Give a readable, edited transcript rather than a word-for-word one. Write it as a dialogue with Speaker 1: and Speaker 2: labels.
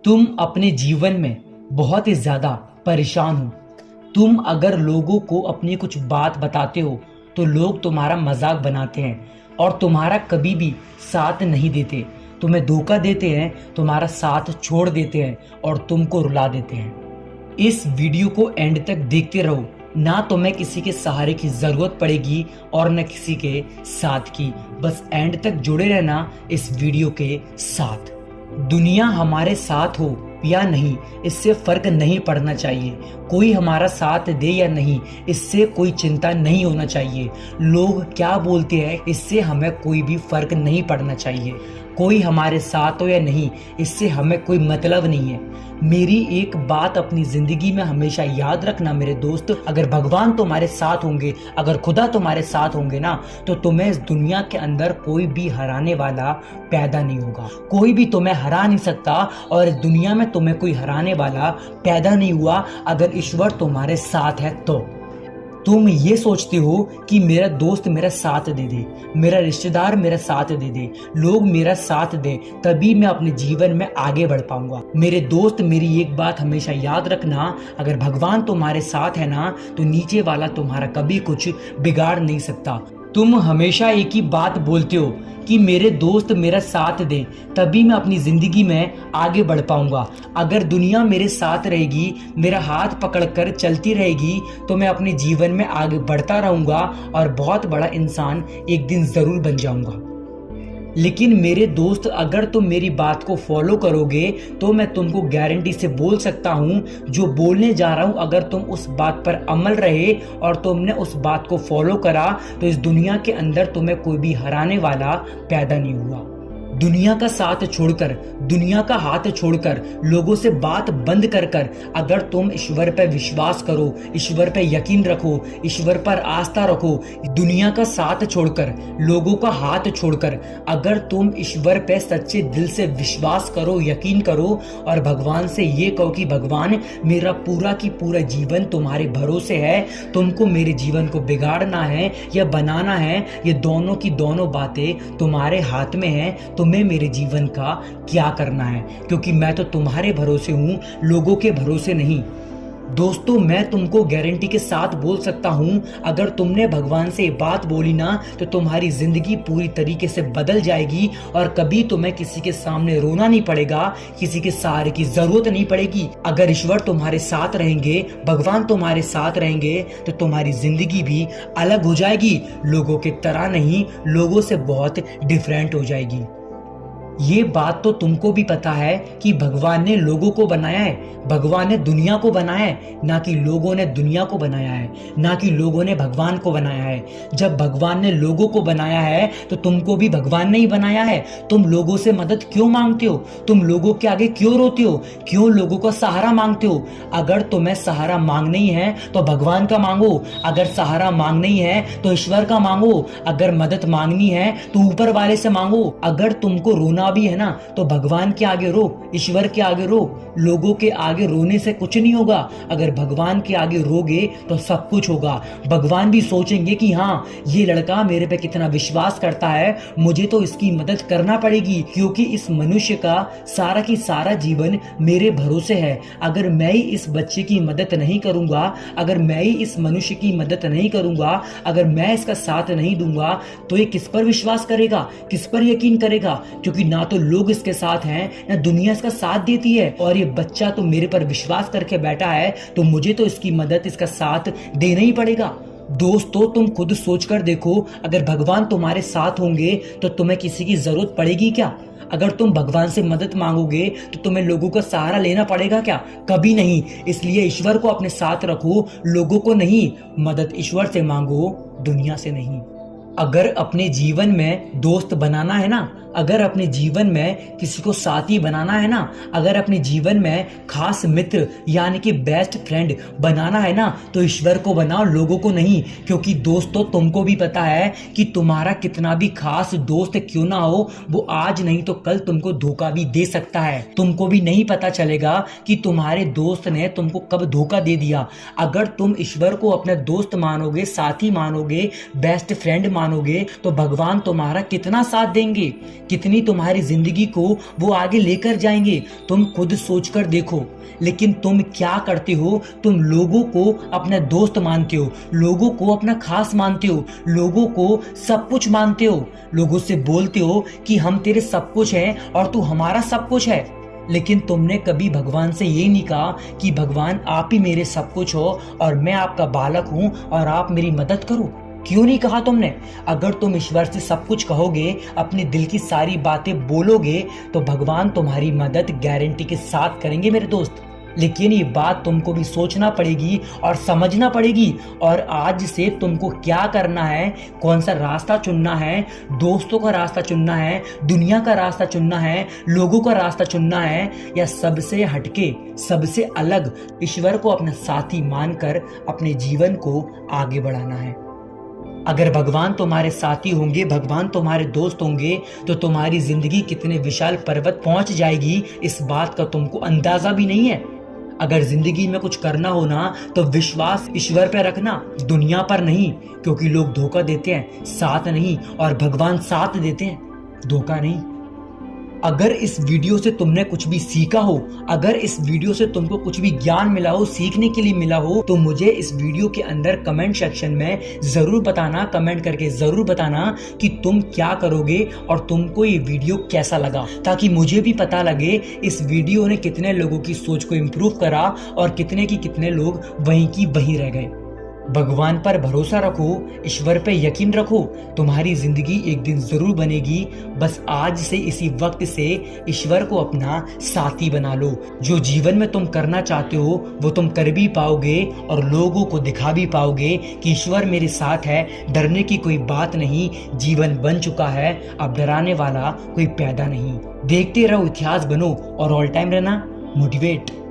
Speaker 1: तुम अपने जीवन में बहुत ही ज़्यादा परेशान हो। तुम अगर लोगों को अपनी कुछ बात बताते हो तो लोग तुम्हारा मजाक बनाते हैं और तुम्हारा कभी भी साथ नहीं देते। तुम्हें धोखा देते हैं, तुम्हारा साथ छोड़ देते हैं और तुमको रुला देते हैं। इस वीडियो को एंड तक देखते रहो। ना तुम्हें किसी के सहारे की जरूरत पड़ेगी और न किसी के साथ की। बस एंड तक जुड़े रहना इस वीडियो के साथ। दुनिया हमारे साथ हो या नहीं, इससे फर्क नहीं पड़ना चाहिए। कोई हमारा साथ दे या नहीं, इससे कोई चिंता नहीं होना चाहिए। लोग क्या बोलते हैं, इससे हमें कोई भी फर्क नहीं पड़ना चाहिए। कोई हमारे साथ हो या नहीं, इससे हमें कोई मतलब नहीं है। मेरी एक बात अपनी जिंदगी में हमेशा याद रखना मेरे दोस्त, अगर भगवान तुम्हारे साथ होंगे, अगर खुदा तुम्हारे साथ होंगे ना, तो तुम्हें इस दुनिया के अंदर कोई भी हराने वाला पैदा नहीं होगा। कोई भी तुम्हें हरा नहीं सकता और इस दुनिया में तुम्हें कोई हराने वाला पैदा नहीं हुआ अगर ईश्वर तुम्हारे साथ है तो। तुम ये सोचते हो कि मेरा दोस्त मेरा साथ दे दे, मेरा रिश्तेदार मेरा साथ दे दे, लोग मेरा साथ दे, तभी मैं अपने जीवन में आगे बढ़ पाऊंगा। मेरे दोस्त, मेरी एक बात हमेशा याद रखना, अगर भगवान तुम्हारे साथ है ना, तो नीचे वाला तुम्हारा कभी कुछ बिगाड़ नहीं सकता। तुम हमेशा एक ही बात बोलते हो कि मेरे दोस्त मेरा साथ दें, तभी मैं अपनी ज़िंदगी में आगे बढ़ पाऊंगा। अगर दुनिया मेरे साथ रहेगी, मेरा हाथ पकड़कर चलती रहेगी, तो मैं अपने जीवन में आगे बढ़ता रहूंगा और बहुत बड़ा इंसान एक दिन ज़रूर बन जाऊंगा। लेकिन मेरे दोस्त, अगर तुम मेरी बात को फॉलो करोगे तो मैं तुमको गारंटी से बोल सकता हूँ, जो बोलने जा रहा हूँ, अगर तुम उस बात पर अमल रहे और तुमने उस बात को फॉलो करा, तो इस दुनिया के अंदर तुम्हें कोई भी हराने वाला पैदा नहीं हुआ। दुनिया का साथ छोड़कर, दुनिया का हाथ छोड़कर, लोगों से बात बंद कर कर अगर तुम ईश्वर पर विश्वास करो, ईश्वर पर यकीन रखो, ईश्वर पर आस्था रखो, दुनिया का साथ छोड़कर, लोगों का हाथ छोड़कर अगर तुम ईश्वर पे सच्चे दिल से विश्वास करो, यकीन करो और भगवान से ये कहो कि भगवान, मेरा पूरा की पूरा जीवन तुम्हारे भरोसे है, तुमको मेरे जीवन को बिगाड़ना है या बनाना है, ये दोनों की दोनों बातें तुम्हारे हाथ में है। तुम्हें मेरे जीवन का क्या करना है, क्योंकि मैं तो तुम्हारे भरोसे हूं, लोगों के भरोसे नहीं। दोस्तों, मैं तुमको गारंटी के साथ बोल सकता हूं, अगर तुमने भगवान से बात बोली ना, तो तुम्हारी जिंदगी पूरी तरीके से बदल जाएगी और कभी तुम्हें किसी के सामने रोना नहीं पड़ेगा, किसी के सहारे की जरूरत नहीं पड़ेगी। अगर ईश्वर तुम्हारे साथ रहेंगे, भगवान तुम्हारे साथ रहेंगे, तो तुम्हारी जिंदगी भी अलग हो जाएगी। लोगों की तरह नहीं, लोगों से बहुत डिफरेंट हो जाएगी। ये बात तो तुमको भी पता है कि भगवान ने लोगों को बनाया है, भगवान ने दुनिया को बनाया है, ना कि लोगों ने दुनिया को बनाया है, ना कि लोगों ने भगवान को बनाया है। जब भगवान ने लोगों को बनाया है तो तुमको भी भगवान ने ही बनाया है। तुम लोगों से मदद क्यों मांगते हो? तुम लोगों के आगे क्यों रोते हो? क्यों लोगों का सहारा मांगते हो? अगर तुम्हें सहारा मांगना ही है तो भगवान का मांगो, अगर सहारा मांगना ही है तो ईश्वर का मांगो, अगर मदद मांगनी है तो ऊपर वाले से मांगो। अगर तुमको रोना भी है ना, तो भगवान के आगे रो, ईश्वर के आगे रो। लोगों के आगे रोने से कुछ नहीं होगा, अगर भगवान के आगे रोगे तो सब कुछ होगा। भगवान भी सोचेंगे कि हाँ, ये लड़का मेरे पे कितना विश्वास करता है, मुझे तो इसकी मदद करना पड़ेगी, क्योंकि इस मनुष्य का सारा की सारा जीवन मेरे भरोसे है। अगर मैं ही इस बच्चे की मदद नहीं करूंगा, अगर मैं ही इस मनुष्य की मदद नहीं करूंगा, अगर मैं इसका साथ नहीं दूंगा, तो ये किस पर विश्वास करेगा, किस पर यकीन करेगा? क्योंकि ना तो लोग इसके साथ हैं, ना दुनिया इसका साथ देती है, और ये बच्चा तो मेरे पर विश्वास करके बैठा है, तो मुझे तो इसकी मदद, इसका साथ देना ही पड़ेगा। दोस्तों, तुम खुद सोचकर देखो, अगर भगवान तुम्हारे साथ होंगे तो तुम्हें किसी की जरूरत पड़ेगी क्या? अगर तुम भगवान से मदद मांगोगे तो तुम्हें लोगों का सहारा लेना पड़ेगा क्या? कभी नहीं। इसलिए ईश्वर को अपने साथ रखो, लोगों को नहीं। मदद ईश्वर से मांगो, दुनिया से नहीं। अगर अपने जीवन में दोस्त बनाना है ना, अगर अपने जीवन में किसी को साथी बनाना है ना, अगर अपने जीवन में खास मित्र यानी कि बेस्ट फ्रेंड बनाना है ना, तो ईश्वर को बनाओ, लोगों को नहीं। क्योंकि दोस्तों, तुमको भी पता है कि तुम्हारा कितना भी खास दोस्त क्यों ना हो, वो आज नहीं तो कल तुमको धोखा भी दे सकता है। तुमको भी नहीं पता चलेगा कि तुम्हारे दोस्त ने तुमको कब धोखा दे दिया। अगर तुम ईश्वर को अपना दोस्त मानोगे, साथी मानोगे, बेस्ट फ्रेंड मानोगे तो भगवान तुम्हारा कितना साथ देंगे, कितनी तुम्हारी जिंदगी को वो आगे लेकर जाएंगे, तुम खुद सोचकर देखो। लेकिन तुम क्या करते हो, तुम लोगों को अपना दोस्त मानते हो, लोगों को अपना खास मानते हो, लोगों को सब कुछ मानते हो, लोगों से बोलते हो कि हम तेरे सब कुछ हैं और तू हमारा सब कुछ है। लेकिन तुमने कभी भगवान से ये नहीं कहा कि भगवान आप ही मेरे सब कुछ हो और मैं आपका बालक हूं और आप मेरी मदद करो। क्यों नहीं कहा तुमने? अगर तुम ईश्वर से सब कुछ कहोगे, अपने दिल की सारी बातें बोलोगे, तो भगवान तुम्हारी मदद गारंटी के साथ करेंगे मेरे दोस्त। लेकिन ये बात तुमको भी सोचना पड़ेगी और समझना पड़ेगी। और आज से तुमको क्या करना है, कौन सा रास्ता चुनना है, दोस्तों का रास्ता चुनना है, दुनिया का रास्ता चुनना है, लोगों का रास्ता चुनना है, या सबसे हटके, सबसे अलग ईश्वर को अपना साथी मानकर अपने जीवन को आगे बढ़ाना है। अगर भगवान तुम्हारे साथी होंगे, भगवान तुम्हारे दोस्त होंगे, तो तुम्हारी जिंदगी कितने विशाल पर्वत पहुंच जाएगी, इस बात का तुमको अंदाजा भी नहीं है। अगर जिंदगी में कुछ करना हो ना, तो विश्वास ईश्वर पे रखना, दुनिया पर नहीं, क्योंकि लोग धोखा देते हैं, साथ नहीं, और भगवान साथ देते हैं, धोखा नहीं। अगर इस वीडियो से तुमने कुछ भी सीखा हो, अगर इस वीडियो से तुमको कुछ भी ज्ञान मिला हो, सीखने के लिए मिला हो, तो मुझे इस वीडियो के अंदर कमेंट सेक्शन में जरूर बताना, कमेंट करके जरूर बताना कि तुम क्या करोगे और तुमको ये वीडियो कैसा लगा, ताकि मुझे भी पता लगे इस वीडियो ने कितने लोगों की सोच को इम्प्रूव करा और कितने लोग वहीं की वहीं रह गए। भगवान पर भरोसा रखो, ईश्वर पे यकीन रखो, तुम्हारी जिंदगी एक दिन जरूर बनेगी। बस आज से, इसी वक्त से ईश्वर को अपना साथी बना लो। जो जीवन में तुम करना चाहते हो वो तुम कर भी पाओगे और लोगों को दिखा भी पाओगे कि ईश्वर मेरे साथ है, डरने की कोई बात नहीं, जीवन बन चुका है, अब डराने वाला कोई पैदा नहीं। देखते रहो, इतिहास बनो और ऑल टाइम रहना मोटिवेट।